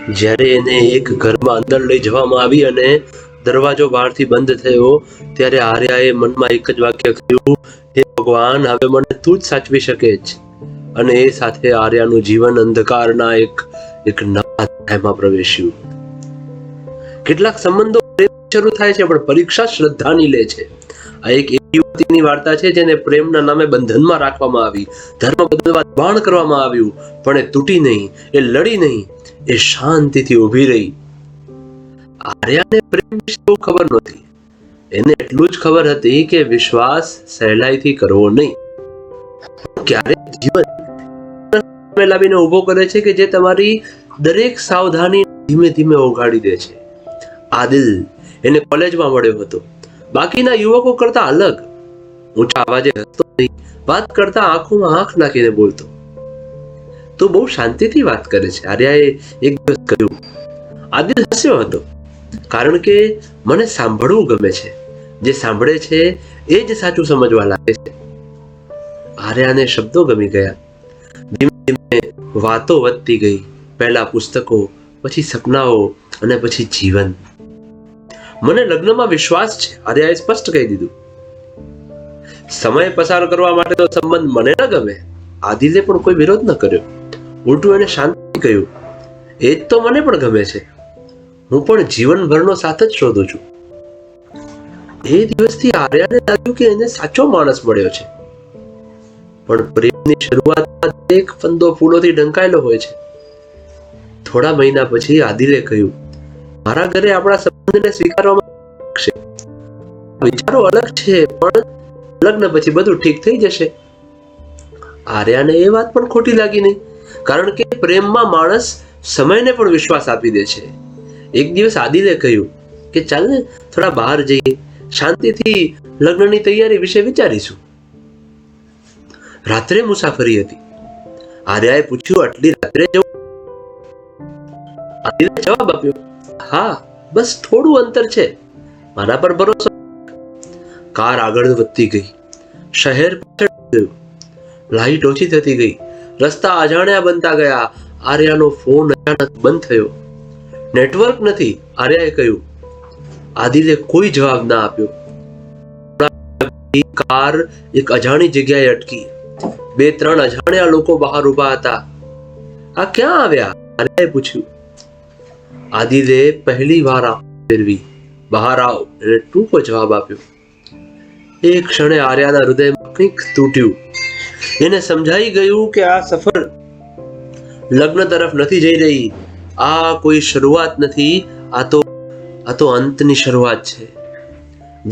જ્યારે એને એક ઘરમાં અંદર લઈ જવામાં આવી અને દરવાજો બહારથી બંધ થયો ત્યારે આર્યાએ મનમાં એક જ વાક્ય કહ્યું, હે ભગવાન, હવે મને તું જ સાચવી શકે છે. અને એ સાથે આર્યાનું જીવન અંધકારના એક નવા અધ્યાયમાં પ્રવેશ્યું. કેટલાક સંબંધો શરૂ થાય છે પણ પરીક્ષા શ્રદ્ધાની લે છે. આ એક યુવતીની વાર્તા છે જેને પ્રેમના નામે બંધનમાં રાખવામાં આવી, ધર્મ બદલવા દબાણ કરવામાં આવ્યું, પણ એ તૂટી નહીં, એ લડી નહીં, એ શાંતિથી ઊભી રહી. આર્યાને પ્રેમ વિશે બહુ ખબર નહોતી. એને એટલું જ ખબર હતી કે વિશ્વાસ સહેલાઈથી કરવો નહીં. ક્યારેક જીવન લાવીને ઉભો કરે છે કે જે તમારી દરેક સાવધાની ધીમે ધીમે ઓગાળી દે છે. આદિલ એને કોલેજમાં મળ્યો હતો. બાકીના યુવકો કરતા અલગ. ઊંચા અવાજે હસતો નહીં, વાત કરતા આંખોમાં આંખ નાખીને બોલતો. તું બહુ શાંતિથી વાત કરે છે, આર્યાએ એક દિવસ કહ્યું. આદિલ હસ્યો હતો, કારણ કે મને સાંભળવું ગમે છે. જે સાંભળે છે એ જ સાચું સમજવા લાગે છે. આર્યાને શબ્દો ગમી ગયા. ધીમે ધીમે વાતો વધતી ગઈ. પહેલા પુસ્તકો, પછી સપનાઓ અને પછી જીવન. મને લગ્નમાં વિશ્વાસ છે, આર્યાએ સ્પષ્ટ કહી દીધું. સમય પસાર કરવા માટે તો સંબંધ મને ન ગમે. આદિલે પણ કોઈ વિરોધ ન કર્યો. ઉલટું એને શાંતિ કહ્યું, એ જ તો મને પણ ગમે છે. હું પણ જીવનભરનો સાથ જ શોધું છું. એ દિવસથી આર્યાને લાગ્યું કે એને સાચો માણસ મળ્યો છે. પણ પ્રેમની શરૂઆતમાં એક ફંદો ફૂલોથી ઢંકાયેલો હોય છે. થોડા મહિના પછી આદિલે કહ્યું, મારા ઘરે આપણા સંબંધને સ્વીકારવામાં આવશે. વિચારો અલગ છે, પણ લગ્ન પછી બધું ઠીક થઈ જશે. આર્યાને એ વાત પણ ખોટી લાગી નહીં, કારણ કે પ્રેમમાં માણસ સમયને પણ વિશ્વાસ આપી દે છે. એક દિવસ આદિલે કહ્યું કે ચાલ ને થોડા બહાર જઈએ, શાંતિથી લગ્નની તૈયારી વિશે વિચારીશું. રાત્રે મુસાફરી હતી. આર્યાએ પૂછ્યું, આટલી રાત્રે જવું? આદિલે જવાબ આપ્યો, હા, બસ થોડું અંતર છે, મારા પર ભરોસો. કાર આગળ વધતી ગઈ. શહેર પાછળ ગયું. લાઈટ ઓછી થતી ગઈ. રસ્તા અજાણ્યા બનતા ગયા. આર્યાનો ફોન અચાનક બંધ થયો. નેટવર્ક નથી, આર્યાએ કહ્યું. આદિલે કોઈ જવાબ ના આપ્યો. કાર એક અજાણી જગ્યાએ અટકી. 2-3 અજાણ્યા લોકો બહાર ઉભા હતા. આ ક્યાં આવ્યા? આર્યાએ પૂછ્યું. આદિલે પહેલી વાર ફેરવી, બહાર આવ, એને ટૂંકો જવાબ આપ્યો. એક ક્ષણે આર્યાના હૃદયમાં કંઈક તૂટ્યું. એને સમજાઈ ગયું કે આ સફર લગ્ન તરફ નથી જઈ રહી. આ કોઈ શરૂઆત નથી, આ તો અંતની શરૂઆત છે.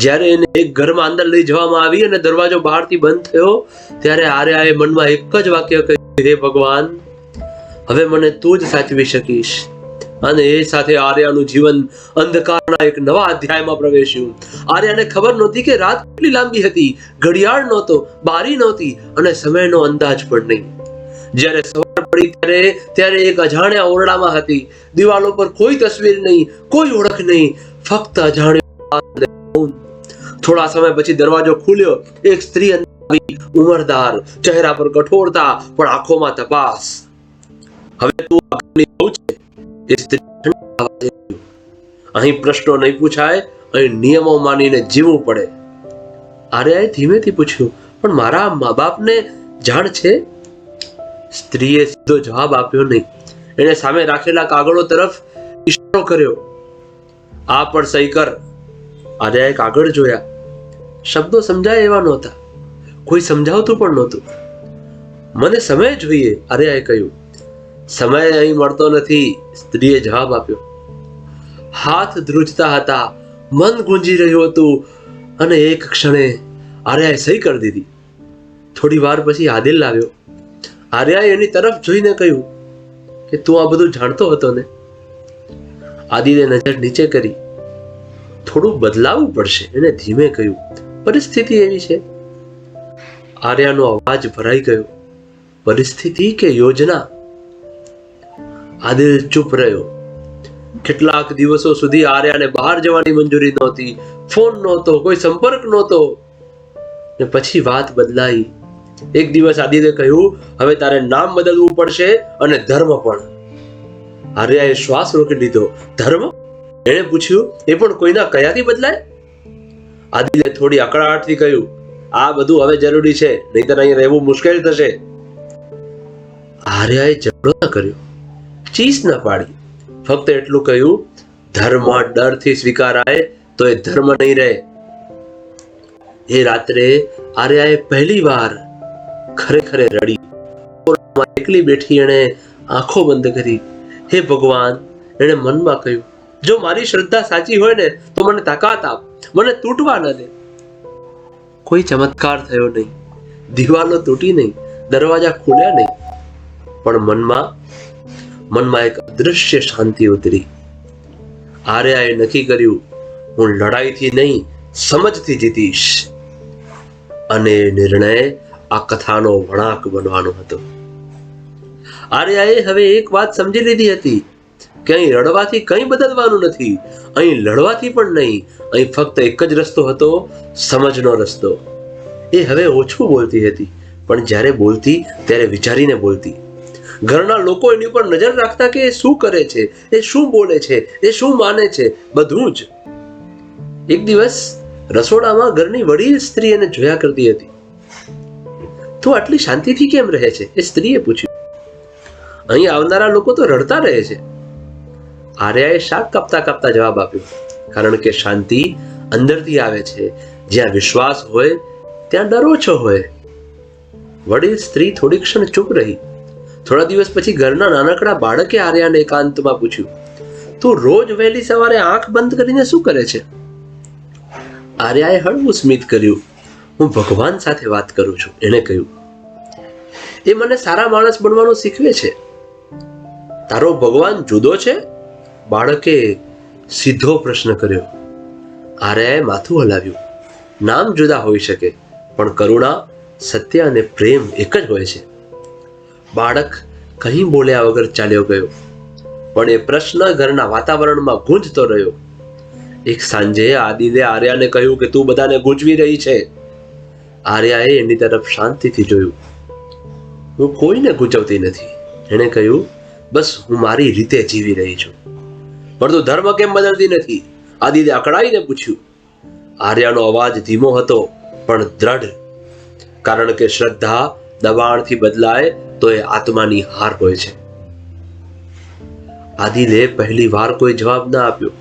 જ્યારે એને એક ઘરમાં અંદર લઈ જવામાં આવી અને દરવાજો બહારથી બંધ થયો ત્યારે આર્યાએ મનમાં એક જ વાક્ય કહ્યું, હે ભગવાન, હવે મને તું જ સાચવી શકીશ. અને એ સાથે આર્યાનું જીવન અંધકારના એક નવા અધ્યાયમાં પ્રવેશ્યું. આર્યાને ખબર નહોતી કે રાત કેટલી લાંબી હતી. ઘડિયાળ નહોતો, બારી નહોતી અને સમયનો અંદાજ પણ નહીં. જ્યારે સવાર પડી ત્યારે એક અજાણ્યા ઓરડામાં હતી. દિવાલો પર કોઈ તસવીર નહીં, કોઈ ઓળખ નહીં, ફક્ત અજાણ્યો. થોડા સમય પછી દરવાજો ખુલ્યો. એક સ્ત્રી અંદર આવી, ઉંમરદાર, ચહેરા પર કઠોરતા પણ આંખોમાં તપાસ. હવે તું આગળની બહુ છે, એ સ્ત્રી ઠંડા અવાજે કહ્યું. અહીં પ્રશ્નો નહીં પૂછાય, અહીં નિયમો માનીને જીવવું પડે. આર્યાએ ધીમેથી પૂછ્યું, પણ મારા મા બાપને જાણ છે? સ્ત્રીએ સીધો જવાબ આપ્યો નહીં. એણે સામે રાખેલા કાગળો તરફ ઈશારો કર્યો. આ પર સહી કર. આર્યાએ કાગળ જોયા. શબ્દો સમજાય એવા નહોતા, કોઈ સમજાવતું પણ નહોતું. મને સમય જોઈએ, આર્યાએ કહ્યું. સમય અહીં મળતો નથી, સ્ત્રીએ જવાબ આપ્યો. હાથ ધ્રુજતા હતા, મન ગુંજી રહ્યું હતું અને એક ક્ષણે આર્યાએ સહી કરી દીધી. થોડી વાર પછી આદિલ આવ્યો. આર્યાએ એની તરફ જોઈને કહ્યું કે તું આ બધું જાણતો હતો ને? આદિલે નજર નીચે કરી. થોડું બદલાવવું પડશે, એને ધીમે કહ્યું. પરિસ્થિતિ એવી છે. આર્યાનો અવાજ ભરાઈ ગયો. પરિસ્થિતિ કે યોજના? આદિલ ચૂપ રહ્યો. કેટલાક દિવસો સુધી આર્યાને બહાર જવાની મંજૂરી નહોતી, ફોન નહોતો, કોઈ સંપર્ક નહોતો. ને પછી વાત બદલાઈ. એક દિવસ આદિલે કહ્યું, હવે તારે નામ બદલવું પડશે અને ધર્મ પણ. આર્યાએ શ્વાસ રોકી લીધો. ધર્મ? એણે પૂછ્યું. એ પણ કોઈના કયાથી બદલાય? આદિલે થોડી અકળાહટથી કહ્યું, આ બધું હવે જરૂરી છે, નહીંતર અહીં રહેવું મુશ્કેલ થશે. આર્યાએ ઝઘડો ન કર્યો, ચીસ ન પાડી, ફક્ત એટલું કહ્યું, ધર્મ ડરથી સ્વીકારાય તો એ ધર્મ નહીં રહે. એ રાત્રે આર્યાએ પહેલી વાર ખરેખર રડી. એકલી બેઠી એણે આંખો બંધ કરી. હે ભગવાન, એણે મનમાં કહ્યું, જો મારી શ્રદ્ધા સાચી હોય ને તો મને તાકાત આપ, મને તૂટવા ન દે. કોઈ ચમત્કાર થયો નહીં, દિવાલો તૂટી નહીં, દરવાજા ખુલ્યા નહીં, પણ મનમાં એક અદૃશ્ય શાંતિ ઉતરી. આર્યાએ નક્કી કર્યું, હું લડાઈથી નહીં, સમજથી જીતીશ. અને નિર્ણય આ કથાનો વળાંક બનવાનો હતો. આર્યાએ હવે એક વાત સમજી લીધી હતી કે અહીં રડવાથી કંઈ બદલવાનું નથી, અહીં લડવાથી પણ નહીં. અહીં ફક્ત એક જ રસ્તો હતો, સમજનો રસ્તો. એ હવે ઓછું બોલતી હતી, પણ જ્યારે બોલતી ત્યારે વિચારીને બોલતી. ઘરના લોકો એની પર નજર રાખતા કે એ શું કરે છે, એ શું બોલે છે, એ શું માને છે, બધું જ. એક દિવસ રસોડામાં ઘરની વડીલ સ્ત્રી એને જોયા કરતી હતી. તું આટલી શાંતિથી કેમ રહે છે? એ સ્ત્રીએ પૂછ્યું. અહીં આવનારા લોકો તો રડતા રહે છે. આર્યાએ શાક કાપતા કાપતા જવાબ આપ્યો, કારણ કે શાંતિ અંદરથી આવે છે. જ્યાં વિશ્વાસ હોય ત્યાં ડર ઓછો હોય. વડીલ સ્ત્રી થોડી ક્ષણ ચૂપ રહી. થોડા દિવસ પછી ઘરના નાનકડા બાળકે આર્યાને એકાંતમાં પૂછ્યું, તું રોજ વહેલી સવારે આંખ બંધ કરીને શું કરે છે? આર્યાએ હળવું સ્મિત કર્યું. હું ભગવાન સાથે વાત કરું છું, એણે કહ્યું. એ મને સારા માણસ બનવાનું શીખવે છે. તારો ભગવાન જુદો છે? બાળકે સીધો પ્રશ્ન કર્યો. આર્યાએ માથું હલાવ્યું. નામ જુદા હોઈ શકે, પણ કરુણા, સત્ય અને પ્રેમ એક જ હોય છે. બાળક કંઈ બોલ્યા વગર ચાલ્યો ગયો, પણ એ પ્રશ્ન ઘરના વાતાવરણમાં ગૂંજતો રહ્યો. એક સાંજે આદિલે આર્યાને કહ્યું કે તું બધાને ગૂંચવી રહી છે. આર્યાએ એની તરફ શાંતિથી જોયું. હું કોઈને ગૂંચવતી નથી, એણે કહ્યું. બસ હું મારી રીતે જીવી રહી છું. પણ તું ધર્મ કેમ બદલતી નથી? આદિલે અકળાઈને પૂછ્યું. આર્યાનો અવાજ ધીમો હતો પણ દ્રઢ, કારણ કે શ્રદ્ધા દબાણથી બદલાય તો એ આત્માની હાર હોય છે. આદિલે પહેલી વાર કોઈ જવાબ ના આપ્યો.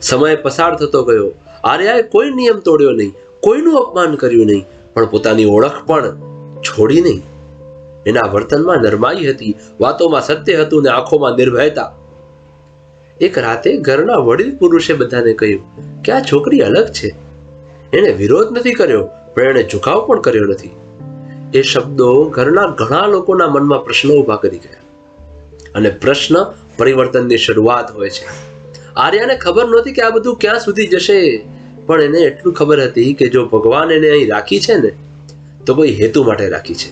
સમય પસાર થતો ગયો. આર્યાએ કોઈ નિયમ તોડ્યો નહીં, કોઈનું અપમાન કર્યું નહીં, પણ પોતાની ઓળખ પણ છોડી નહીં. એના વર્તનમાં નરમાઈ હતી, વાતોમાં સત્ય હતું ને આંખોમાં નિર્ભયતા. એક રાતે ઘરના વડીલ પુરુષે બધાને કહ્યું કે આ છોકરી અલગ છે. એણે વિરોધ નથી કર્યો, પણ એણે ઝુકાવ પણ કર્યો નથી. એ શબ્દો ઘરના ઘણા લોકોના મનમાં પ્રશ્નો ઊભા કરી ગયા. અને પ્રશ્ન પરિવર્તનની શરૂઆત હોય છે. આર્યાને ખબર નહોતી કે આ બધું ક્યાં સુધી જશે, પણ એને એટલું ખબર હતી કે જો ભગવાન એને અહીં રાખી છે ને, તો કોઈ હેતુ માટે રાખી છે.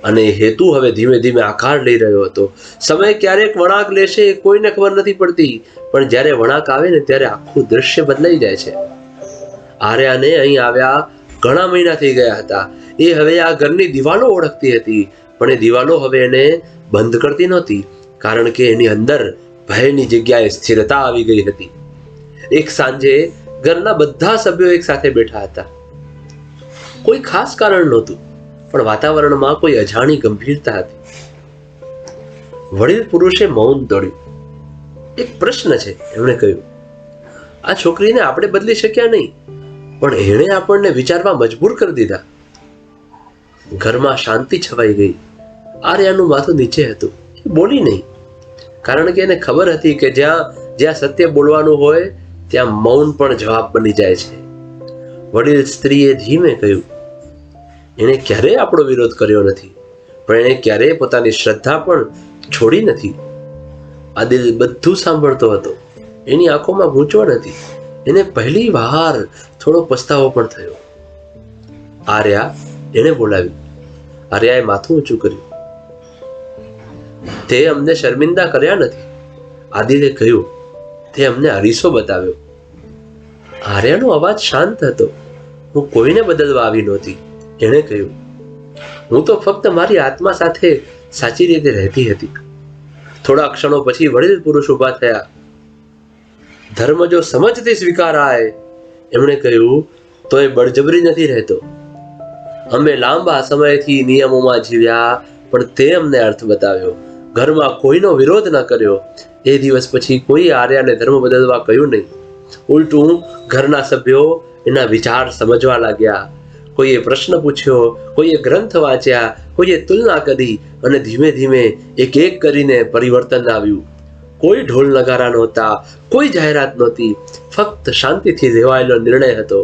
અને એ હેતુ હવે ધીમે ધીમે આકાર લઈ રહ્યો હતો. સમય ક્યારેક વળાંક લેશે એ કોઈને ખબર નથી પડતી, પણ જ્યારે વળાંક આવે ને ત્યારે આખું દ્રશ્ય બદલાઈ જાય છે. આર્યાને અહીં આવ્યા ઘણા મહિના થઈ ગયા હતા. એ હવે આ ઘરની દિવાલો ઓળખતી હતી, પણ એ દિવાલો હવે એને બંધ કરતી નહોતી, કારણ કે એની અંદર ભયની જગ્યાએ સ્થિરતા આવી ગઈ હતી. એક સાંજે ઘરના બધા સભ્યો એક સાથે બેઠા હતા. કોઈ ખાસ કારણ નહોતું, પણ વાતાવરણમાં કોઈ અજાણી ગંભીરતા હતી. વડીલ પુરુષે મૌન તોડ્યું. એક પ્રશ્ન છે, એમણે કહ્યું. આ છોકરીને આપણે બદલી શક્યા નહીં, પણ એણે આપણને વિચારવા મજબૂર કરી દીધા. ઘરમાં શાંતિ છવાઈ ગઈ. આર્યાનું માથું નીચે હતું. એ બોલી નહીં, કારણ કે એને ખબર હતી કે જ્યાં સત્ય બોલવાનું હોય ત્યાં મૌન પણ જવાબ બની જાય છે. વડીલ સ્ત્રીએ ધીમે કહ્યું, એણે ક્યારેય આપણો વિરોધ કર્યો નથી, પણ એણે ક્યારેય પોતાની શ્રદ્ધા પણ છોડી નથી. આદિલ બધું સાંભળતો હતો. એની આંખોમાં ગૂંચવણ હતી. એને પહેલી વાર થોડો પસ્તાવો પણ થયો. આર્યા, એણે બોલાવી. આર્યાએ માથું ઊંચું કર્યું. તે અમને શર્મિંદા કર્યા નથી, આદિલે કહ્યું. તે અમને અરીસો બતાવ્યો. આર્યાનો અવાજ શાંત હતો. હું કોઈને બદલવા આવી નહોતી, એણે કહ્યું. હું તો ફક્ત મારી આત્મા સાથે સાચી રીતે રહેતી હતી. થોડા ક્ષણો પછી વડીલ પુરુષ ઉભા થયા. ધર્મ જો સમજથી સ્વીકારાય, એમણે કહ્યું, તો એ બળજબરી નથી રહેતો. અમે લાંબા સમયથી નિયમોમાં જીવ્યા, પણ તે અમને અર્થ બતાવ્યો. ઘરમાં કોઈનો વિરોધ ન કર્યો. એ દિવસ પછી કોઈ આર્યાને ધર્મ બદલવા કહ્યું નહીં. ઉલટું ઘરના સભ્યો એના વિચાર સમજવા લાગ્યા. કોઈએ પ્રશ્ન પૂછ્યો, કોઈએ ગ્રંથ વાંચ્યા, કોઈએ તુલના કરી, અને ધીમે ધીમે એક એક કરીને પરિવર્તન આવ્યું. કોઈ ઢોલ નગારા નહોતા, કોઈ જાહેરાત નહોતી, ફક્ત શાંતિથી લેવાયેલો નિર્ણય હતો.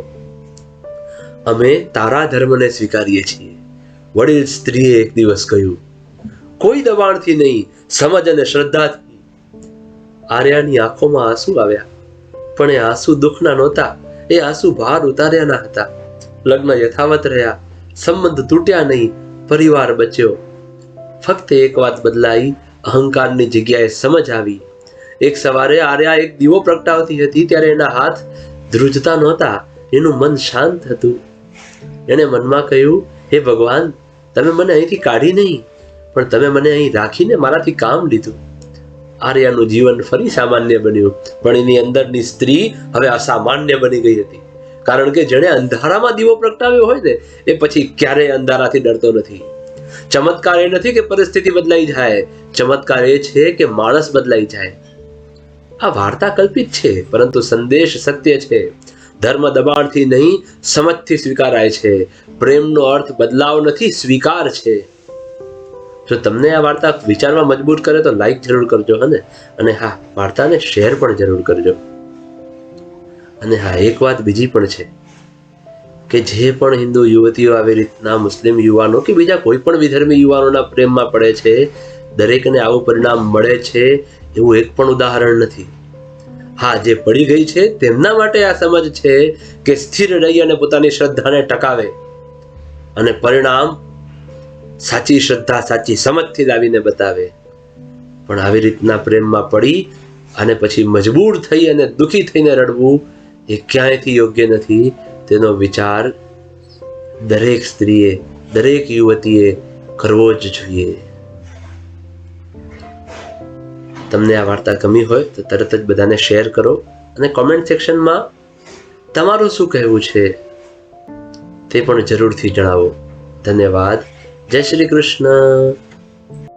અમે તારા ધર્મને સ્વીકારીએ છીએ, વડીલ સ્ત્રીએ એક દિવસ કહ્યું. કોઈ દબાણથી નહીં, સમજ અને શ્રદ્ધાથી. આર્યાની આંખોમાં આંસુ આવ્યા, પણ એ આંસુ દુઃખના નહોતા, એ આંસુ ભાર ઉતાર્યાના હતા. લગ્ન યથાવત રહ્યા, સંબંધ તૂટ્યા નહીં, પરિવાર બચ્યો. ફક્ત એક વાત બદલાઈ, અહંકારની જગ્યાએ સમજ આવી. એક સવારે આર્યા એક દીવો પ્રગટાવતી હતી, ત્યારે એના હાથ ધ્રુજતા નહોતા, એનું મન શાંત હતું. એણે મનમાં કહ્યું, હે ભગવાન, તમે મને અહીંથી કાઢી નહીં, પણ તમે મને અહીં રાખીને મારાથી કામ લીધું. આર્યાનું જીવન ફરી સામાન્ય બન્યું, પણ એની અંદરની સ્ત્રી હવે અસામાન્ય બની ગઈ હતી. કારણ કે જેણે અંધારામાં દીવો પ્રગટાવ્યો હોય ને, એ પછી ક્યારેય અંધારાથી ડરતો નથી. ચમત્કાર એ નથી કે પરિસ્થિતિ બદલાઈ જાય, ચમત્કાર એ છે કે માણસ બદલાઈ જાય. આ વાર્તા કલ્પિત છે, પરંતુ સંદેશ સત્ય છે. ધર્મ દબાણથી નહીં, સમજથી સ્વીકારાય છે. પ્રેમનો અર્થ બદલાવ નથી, સ્વીકાર છે. જો તમને આ વાર્તા વિચારવા મજબૂર કરે તો લાઈક જરૂર કરજો, અને હા, વાર્તાને શેર પણ જરૂર કરજો. અને હા, એક વાત બીજી પણ છે કે જે પણ હિન્દુ યુવતીઓ આવી રીતના મુસ્લિમ યુવાનો કે બીજા કોઈ પણ વિધર્મી યુવાનોના પ્રેમમાં પડે છે, દરેકને આવું પરિણામ મળે છે એવું એક પણ ઉદાહરણ નથી. હા, જે પડી ગઈ છે તેમના માટે આ સમજ છે કે સ્થિર રહી અને પોતાની શ્રદ્ધાને ટકાવે, અને પરિણામ સાચી શ્રદ્ધા, સાચી સમજથી લાવીને બતાવે. પણ આવી રીતના પ્રેમમાં પડી અને પછી મજબૂર થઈ અને દુઃખી થઈને રડવું એ ક્યાંયથી યોગ્ય નથી. તેનો વિચાર દરેક સ્ત્રીએ, દરેક યુવતીએ કરવો જ જોઈએ. તમને આ વાર્તા ગમી હોય તો તરત જ બધાને શેર કરો, અને કોમેન્ટ સેક્શનમાં તમારું શું કહેવું છે તે પણ જરૂરથી જણાવો. ધન્યવાદ. જય શ્રી કૃષ્ણ.